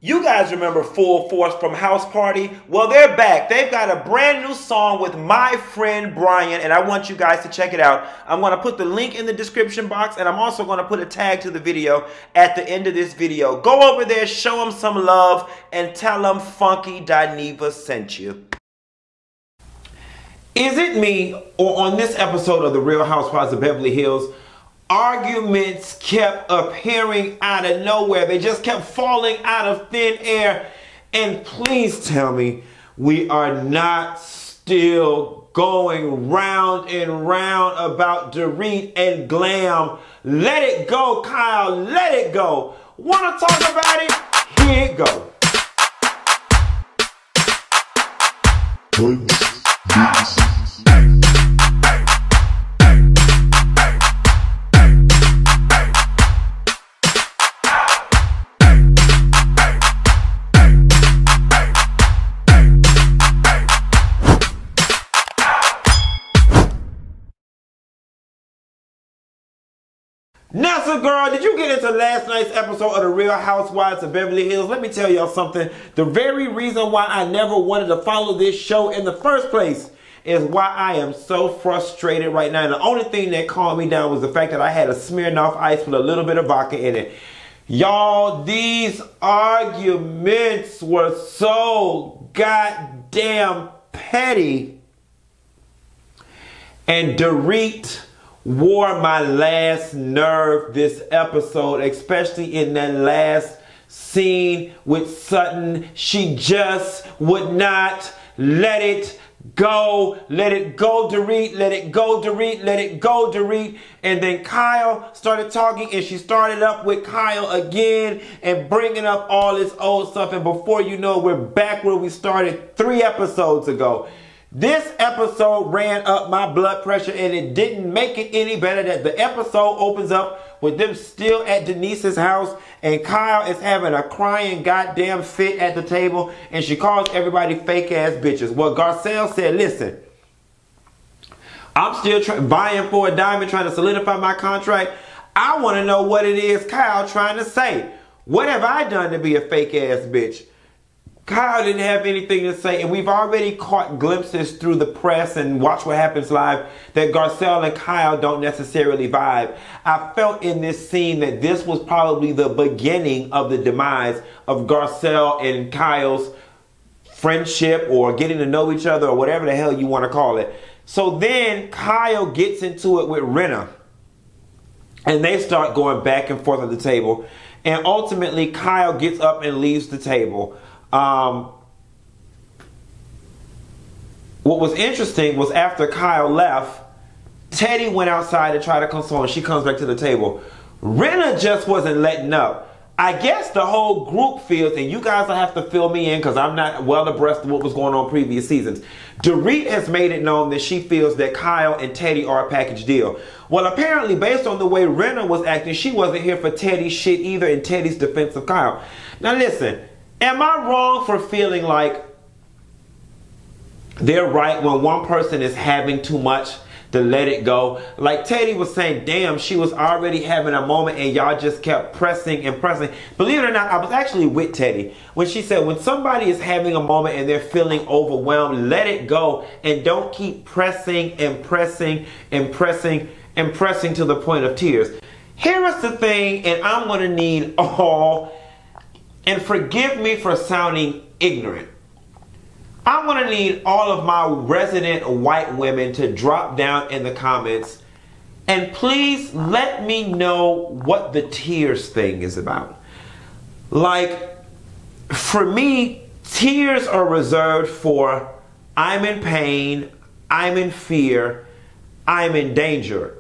You guys remember Full Force from House Party? Well, they're back. They've got a brand new song with my friend Brian, and I want you guys to check it out. I'm going to put the link in the description box, and I'm also going to put a tag to the video at the end of this video. Go over there, show them some love, and tell them Funky Dineva sent you. Is it me, or on this episode of The Real Housewives of Beverly Hills, arguments kept appearing out of nowhere? They just kept falling out of thin air. And please tell me we are not still going round and round about Dorit and Glam. Let it go, Kyle. Let it go. Want to talk about it? Here it goes. Now, so girl, did you get into last night's episode of The Real Housewives of Beverly Hills? Let me tell y'all something. The very reason why I never wanted to follow this show in the first place is why I am so frustrated right now. And the only thing that calmed me down was the fact that I had a Smirnoff Ice with a little bit of vodka in it. Y'all, these arguments were so goddamn petty. And Dorit wore my last nerve this episode, especially in that last scene with Sutton. She just would not let it go. Let it go, Dorit. Let it go, Dorit. Let it go, Dorit. And then Kyle started talking, and she started up with Kyle again and bringing up all this old stuff. And before you know, we're back where we started 3 episodes ago. This episode ran up my blood pressure, and it didn't make it any better that the episode opens up with them still at Denise's house, and Kyle is having a crying goddamn fit at the table, and she calls everybody fake ass bitches. Well, Garcelle said, listen, I'm still vying for a diamond, trying to solidify my contract. I want to know what it is Kyle trying to say. What have I done to be a fake ass bitch? Kyle didn't have anything to say, and we've already caught glimpses through the press and Watch What Happens Live that Garcelle and Kyle don't necessarily vibe. I felt in this scene that this was probably the beginning of the demise of Garcelle and Kyle's friendship, or getting to know each other, or whatever the hell you want to call it. So then Kyle gets into it with Rinna, and they start going back and forth at the table, and ultimately Kyle gets up and leaves the table. What was interesting was after Kyle left, Teddi went outside to try to console, and she comes back to the table. Rinna just wasn't letting up. I guess the whole group feels, and you guys will have to fill me in because I'm not well abreast of what was going on previous seasons. Dorit has made it known that she feels that Kyle and Teddi are a package deal. Well, apparently, based on the way Rinna was acting, she wasn't here for Teddi's shit either, in Teddi's defense of Kyle. Now listen, am I wrong for feeling like they're right when one person is having too much to let it go? Like Teddi was saying, damn, she was already having a moment and y'all just kept pressing and pressing. Believe it or not, I was actually with Teddi when she said when somebody is having a moment and they're feeling overwhelmed, let it go and don't keep pressing and pressing and pressing and pressing to the point of tears. Here is the thing, and I'm going to need all, and forgive me for sounding ignorant, I'm going to need all of my resident white women to drop down in the comments and please let me know what the tears thing is about. Like, for me, tears are reserved for I'm in pain, I'm in fear, I'm in danger.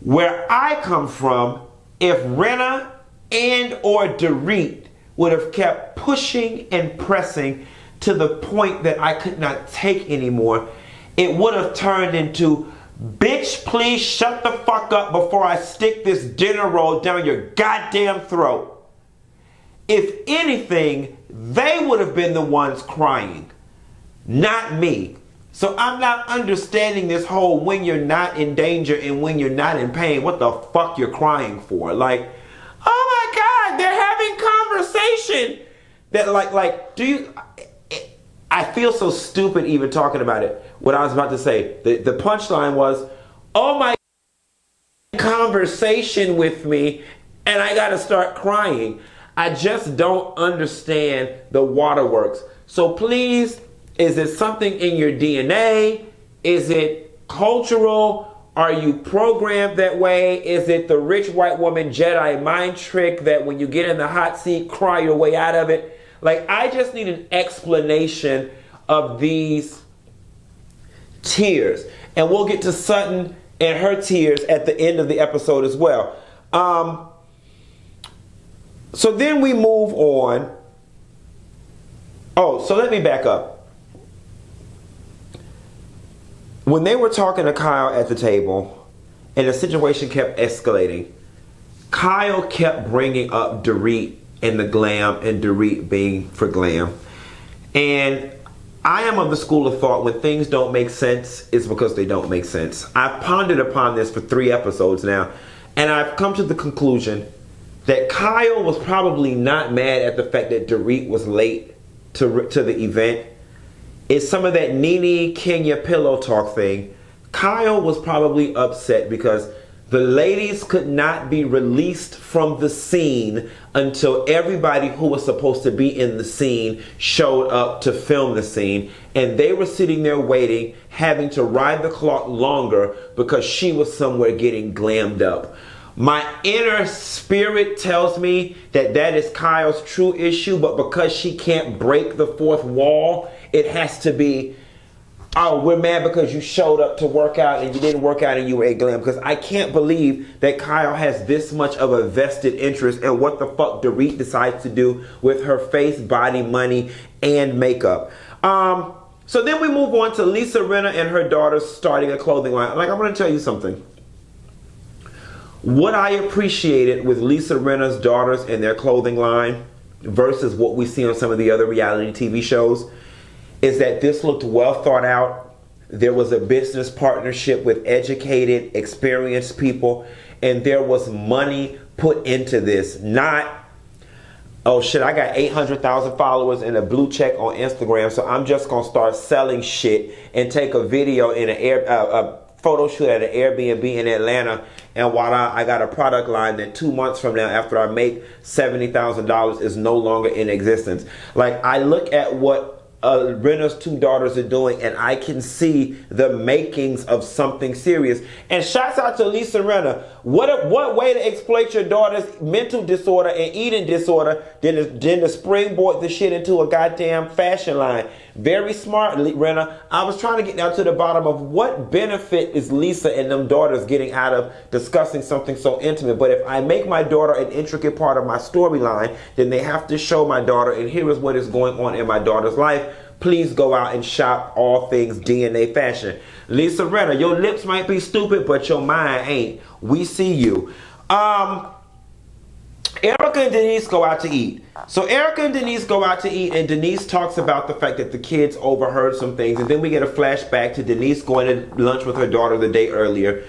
Where I come from, if Rinna and or Dorit would have kept pushing and pressing to the point that I could not take anymore, it would have turned into, bitch, please shut the fuck up before I stick this dinner roll down your goddamn throat. If anything, they would have been the ones crying, not me. So I'm not understanding this whole when you're not in danger and when you're not in pain, what the fuck you're crying for. Like, oh my God, they're having conversation. That like, do you? I feel so stupid even talking about it. What I was about to say, the punchline was, oh my, conversation with me, and I gotta start crying. I just don't understand the waterworks. So please, is it something in your DNA? Is it cultural? Are you programmed that way? Is it the rich white woman Jedi mind trick that when you get in the hot seat, cry your way out of it? Like, I just need an explanation of these tears. And we'll get to Sutton and her tears at the end of the episode as well. So then we move on. Oh, so let me back up. When they were talking to Kyle at the table and the situation kept escalating, Kyle kept bringing up Dorit and the glam and Dorit being for glam. And I am of the school of thought when things don't make sense, it's because they don't make sense. I've pondered upon this for 3 episodes now, and I've come to the conclusion that Kyle was probably not mad at the fact that Dorit was late to the event. It's some of that Nene Kenya pillow talk thing. Kyle was probably upset because the ladies could not be released from the scene until everybody who was supposed to be in the scene showed up to film the scene. And they were sitting there waiting, having to ride the clock longer because she was somewhere getting glammed up. My inner spirit tells me that that is Kyle's true issue, but because she can't break the fourth wall, it has to be, oh, we're mad because you showed up to work out and you didn't work out and you were a glam. Because I can't believe that Kyle has this much of a vested interest in what the fuck Dorit decides to do with her face, body, money, and makeup. So then we move on to Lisa Rinna and her daughter starting a clothing line. Like, I'm going to tell you something. What I appreciated with Lisa Rinna's daughters and their clothing line versus what we see on some of the other reality TV shows is that this looked well thought out. There was a business partnership with educated, experienced people, and there was money put into this. Not, oh shit, I got 800,000 followers and a blue check on Instagram, so I'm just gonna start selling shit and take a video in a photo shoot at an Airbnb in Atlanta, and voila, I got a product line that 2 months from now, after I make $70,000, is no longer in existence. Like, I look at what Rinna's 2 daughters are doing, and I can see the makings of something serious. And shouts out to Lisa Rinna. What way to exploit your daughter's mental disorder and eating disorder than to springboard the shit into a goddamn fashion line. Very smart, Rinna. I was trying to get down to the bottom of what benefit is Lisa and them daughters getting out of discussing something so intimate. But if I make my daughter an intricate part of my storyline, then they have to show my daughter, and here is what is going on in my daughter's life. Please go out and shop all things DNA fashion. Lisa Rinna, your lips might be stupid, but your mind ain't. We see you. Erika and Denise go out to eat. So Erika and Denise go out to eat, and Denise talks about the fact that the kids overheard some things. And then we get a flashback to Denise going to lunch with her daughter the day earlier.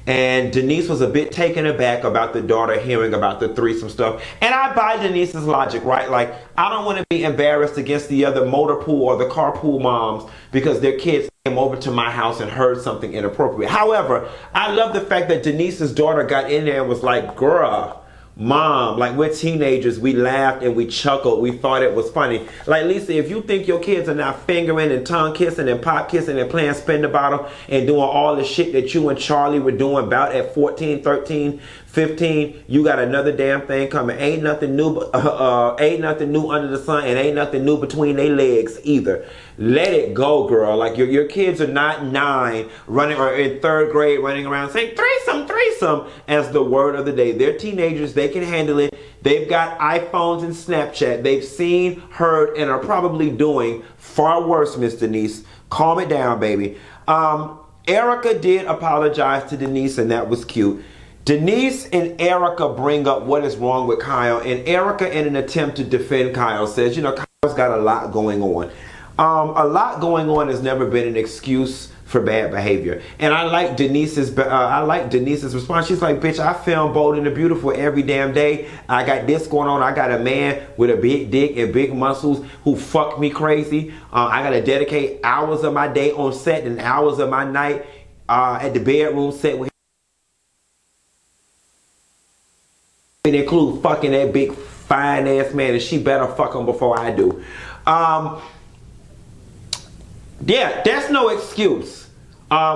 And Denise was a bit taken aback about the daughter hearing about the threesome stuff. And I buy Denise's logic, right? Like, I don't want to be embarrassed against the other motor pool or the carpool moms because their kids came over to my house and heard something inappropriate. However, I love the fact that Denise's daughter got in there and was like, girl, Mom, like, we're teenagers, we laughed and we chuckled, we thought it was funny. Like, Lisa, if you think your kids are now fingering and tongue kissing and pop kissing and playing spin the bottle and doing all the shit that you and Charlie were doing about at 14, 13, 15, you got another damn thing coming. Ain't nothing new under the sun, and ain't nothing new between their legs either. Let it go, girl. Like, your kids are not 9 running, or in 3rd grade running around saying threesome, threesome as the word of the day. They're teenagers. They can handle it. They've got iPhones and Snapchat. They've seen, heard, and are probably doing far worse, Miss Denise. Calm it down, baby. Erika did apologize to Denise, and that was cute. Denise and Erika bring up what is wrong with Kyle, and Erika, in an attempt to defend Kyle, says, you know, Kyle's got a lot going on. A lot going on has never been an excuse for bad behavior. And I like Denise's response. She's like, bitch, I film Bold and the Beautiful every damn day. I got this going on. I got a man with a big dick and big muscles who fucked me crazy. I gotta dedicate hours of my day on set and hours of my night at the bedroom set with him. It includes fucking that big fine ass man, and she better fuck him before I do. Yeah, that's no excuse.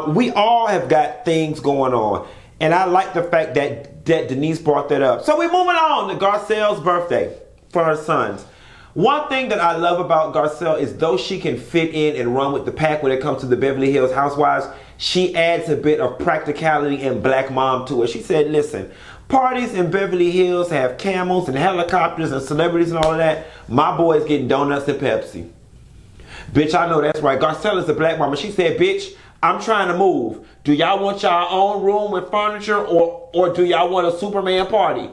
We all have got things going on. And I like the fact that Denise brought that up. So we're moving on to Garcelle's birthday for her sons. One thing that I love about Garcelle is though she can fit in and run with the pack when it comes to the Beverly Hills Housewives, she adds a bit of practicality and black mom to it. She said, listen, parties in Beverly Hills have camels and helicopters and celebrities and all of that. My boy's getting donuts and Pepsi. Bitch, I know that's right. Garcelle is a black mama. She said, bitch, I'm trying to move. Do y'all want y'all own room with furniture or do y'all want a Superman party?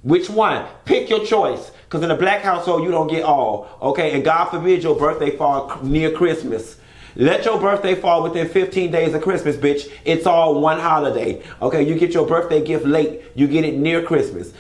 Which one? Pick your choice. Because in a black household, you don't get all. Okay? And God forbid your birthday fall near Christmas. Let your birthday fall within 15 days of Christmas, bitch. It's all one holiday. Okay? You get your birthday gift late. You get it near Christmas.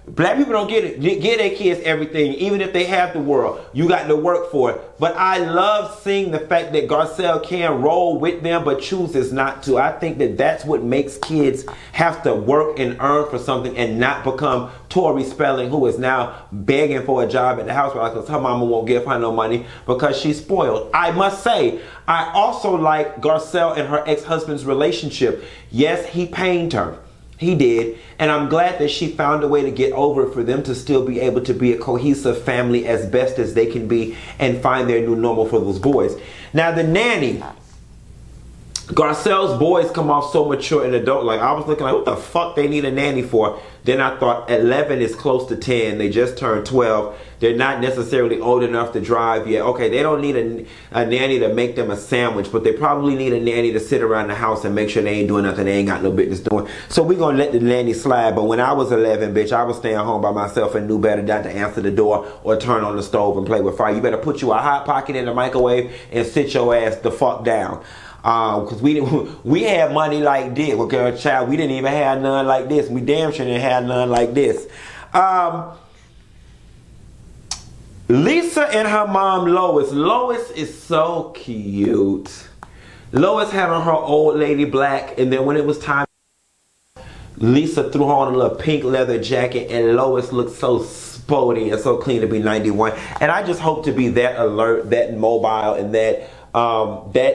Black people don't get it. Give their kids everything, even if they have the world. You got to work for it. But I love seeing the fact that Garcelle can roll with them, but chooses not to. I think that that's what makes kids have to work and earn for something and not become Tori Spelling, who is now begging for a job at the house because her mama won't give her no money because she's spoiled. I must say, I also like Garcelle and her ex-husband's relationship. Yes, he pained her. He did. And I'm glad that she found a way to get over it for them to still be able to be a cohesive family as best as they can be and find their new normal for those boys. Now, the nanny. Garcelle's boys come off so mature and adult. Like, I was looking like, what the fuck they need a nanny for? Then I thought 11 is close to 10. They just turned 12. They're not necessarily old enough to drive yet. Okay, they don't need a nanny to make them a sandwich, but they probably need a nanny to sit around the house and make sure they ain't doing nothing they ain't got no business doing. So we're going to let the nanny slide. But when I was 11, bitch, I was staying home by myself and knew better not to answer the door or turn on the stove and play with fire. You better put you a Hot Pocket in the microwave and sit your ass the fuck down. Because we had money like this. Okay, child, we didn't even have none like this. We damn sure didn't have none like this. Lisa and her mom Lois. Lois is so cute. Lois had on her old lady black, and then when it was time, Lisa threw on a little pink leather jacket, and Lois looked so sporty and so clean to be 91. And I just hope to be that alert, that mobile, and that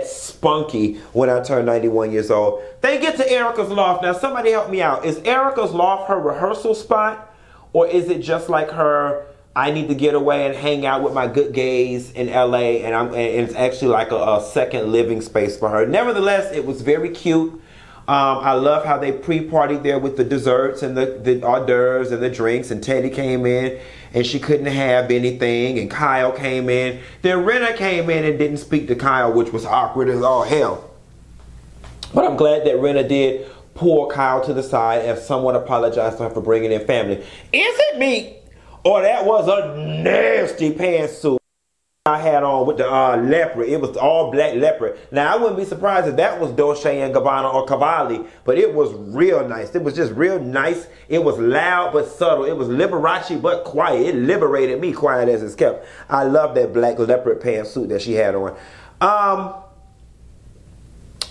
spunky when I turn 91 years old. They get to Erika's loft. Now, somebody help me out. Is Erika's loft her rehearsal spot? Or is it just like her, I need to get away and hang out with my good gays in LA, and it's actually like a second living space for her. Nevertheless, it was very cute. I love how they pre-partied there with the desserts and the hors d'oeuvres and the drinks, and Teddi came in and she couldn't have anything, and Kyle came in. Then Rinna came in and didn't speak to Kyle, which was awkward as all hell. But I'm glad that Rinna did pull Kyle to the side and somewhat apologized to her for bringing in family. Is it me? Or that was a nasty pantsuit I had on with the leopard. It was all black leopard. Now, I wouldn't be surprised if that was Dolce & Gabbana or Cavalli, but it was real nice. It was just real nice. It was loud but subtle. It was Liberace but quiet. It liberated me, quiet as it's kept. I love that black leopard pantsuit that she had on.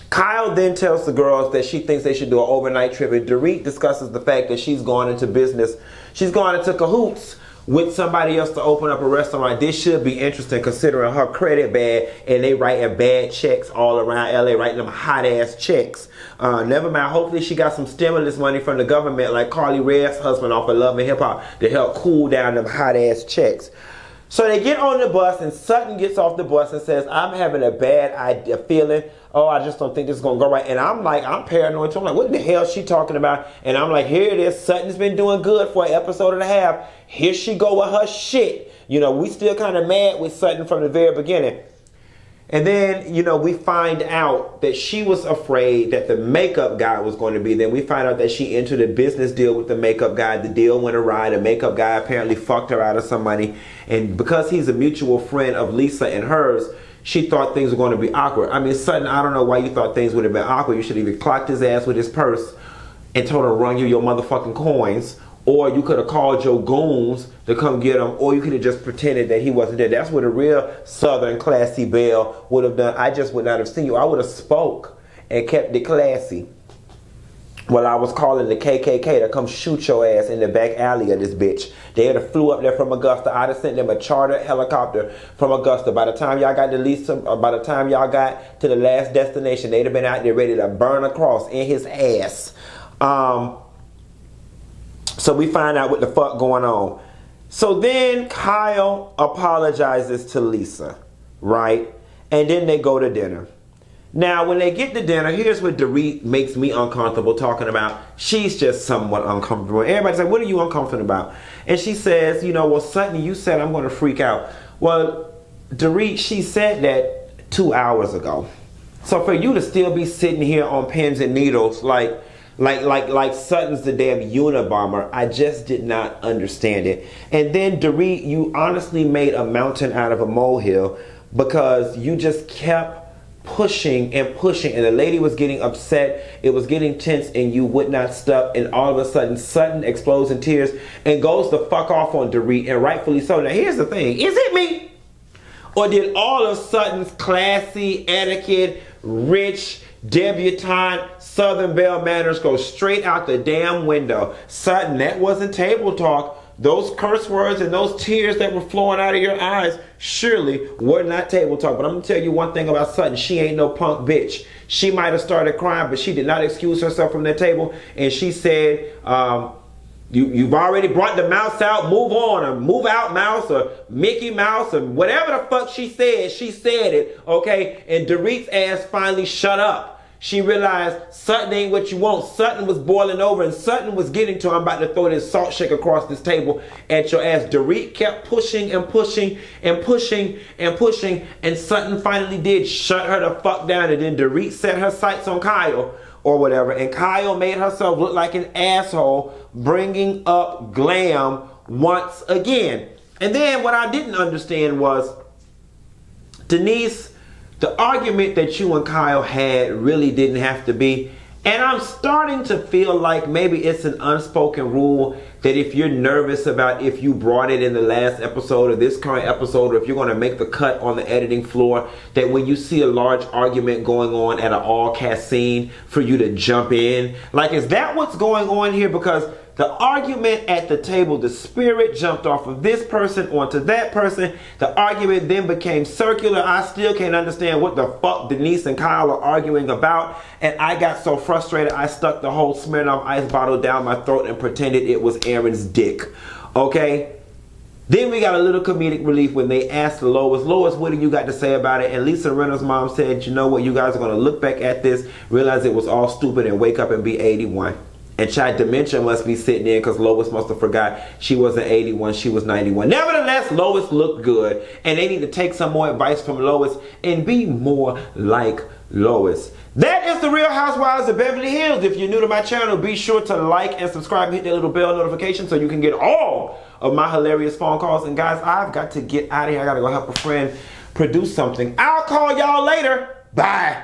Kyle then tells the girls that she thinks they should do an overnight trip, and Dorit discusses the fact that she's gone into business. She's gone into cahoots with somebody else to open up a restaurant. This should be interesting considering her credit bad and they writing bad checks all around LA, writing them hot ass checks. Never mind, hopefully she got some stimulus money from the government like Carly Red's husband off of Love and Hip Hop to help cool down them hot ass checks. So they get on the bus and Sutton gets off the bus and says, I'm having a bad feeling. Oh, I just don't think this is going to go right. And I'm like, I'm paranoid too. I'm like, what the hell is she talking about? And I'm like, here it is. Sutton's been doing good for an episode and a half. Here she go with her shit. You know, we still kind of mad with Sutton from the very beginning. And then, you know, we find out that she was afraid that the makeup guy was going to be there. We find out that she entered a business deal with the makeup guy. The deal went awry. The makeup guy apparently fucked her out of some money. And because he's a mutual friend of Lisa and hers, she thought things were going to be awkward. I mean, Sutton, I don't know why you thought things would have been awkward. You should have either clocked his ass with his purse and told him to run you your motherfucking coins. Or you could have called your goons to come get him. Or you could have just pretended that he wasn't there. That's what a real Southern classy belle would have done. I just would not have seen you. I would have spoke and kept it classy. Well, I was calling the KKK to come shoot your ass in the back alley of this bitch. They had flew up there from Augusta. I'd have sent them a chartered helicopter from Augusta. By the time y'all got to Lisa, or by the time y'all got to the last destination, they'd have been out there ready to burn a cross in his ass. So we find out what the fuck going on. So then Kyle apologizes to Lisa, right? And then they go to dinner. Now, when they get to dinner, here's what Dorit makes me uncomfortable talking about. She's just somewhat uncomfortable. Everybody's like, what are you uncomfortable about? And she says, you know, well, Sutton, you said I'm going to freak out. Well, Dorit, she said that 2 hours ago. So for you to still be sitting here on pins and needles like Sutton's the damn Unabomber, I just did not understand it. And then Dorit, you honestly made a mountain out of a molehill because you just kept pushing and pushing, and the lady was getting upset, it was getting tense, and you would not stop, and all of a sudden Sutton explodes in tears and goes the fuck off on Dorit, and rightfully so. Now here's the thing, is it me? Or did all of Sutton's classy, etiquette, rich, debutante, Southern belle manners go straight out the damn window? Sutton, that wasn't table talk. Those curse words and those tears that were flowing out of your eyes surely were not table talk. But I'm going to tell you one thing about Sutton. She ain't no punk bitch. She might have started crying, but she did not excuse herself from that table. And she said, you've already brought the mouse out. Move on, or move out mouse, or Mickey Mouse, or whatever the fuck she said it. Okay? And Dorit's ass finally shut up. She realized Sutton ain't what you want. Sutton was boiling over, and Sutton was getting to her. I'm about to throw this salt shaker across this table at your ass. Dorit kept pushing and pushing and pushing and pushing, and Sutton finally did shut her the fuck down. And then Dorit set her sights on Kyle or whatever, and Kyle made herself look like an asshole, bringing up glam once again. And then what I didn't understand was, Denise, the argument that you and Kyle had really didn't have to be. And I'm starting to feel like maybe it's an unspoken rule that if you're nervous about if you brought it in the last episode or this current episode, or if you're going to make the cut on the editing floor, that when you see a large argument going on at an all-cast scene, for you to jump in. Like, is that what's going on here? Because the argument at the table, the spirit jumped off of this person onto that person. The argument then became circular. I still can't understand what the fuck Denise and Kyle are arguing about. And I got so frustrated, I stuck the whole Smirnoff ice bottle down my throat and pretended it was Aaron's dick. Okay? Then we got a little comedic relief when they asked Lois, what do you got to say about it? And Lisa Rinna's mom said, you know what, you guys are going to look back at this, realize it was all stupid, and wake up and be 81. And child dementia must be sitting in because Lois must have forgot she wasn't 81, she was 91. Nevertheless, Lois looked good, and they need to take some more advice from Lois and be more like Lois. That is the Real Housewives of Beverly Hills. If you're new to my channel, be sure to like and subscribe and hit that little bell notification so you can get all of my hilarious phone calls. And guys, I've got to get out of here. I got to go help a friend produce something. I'll call y'all later. Bye.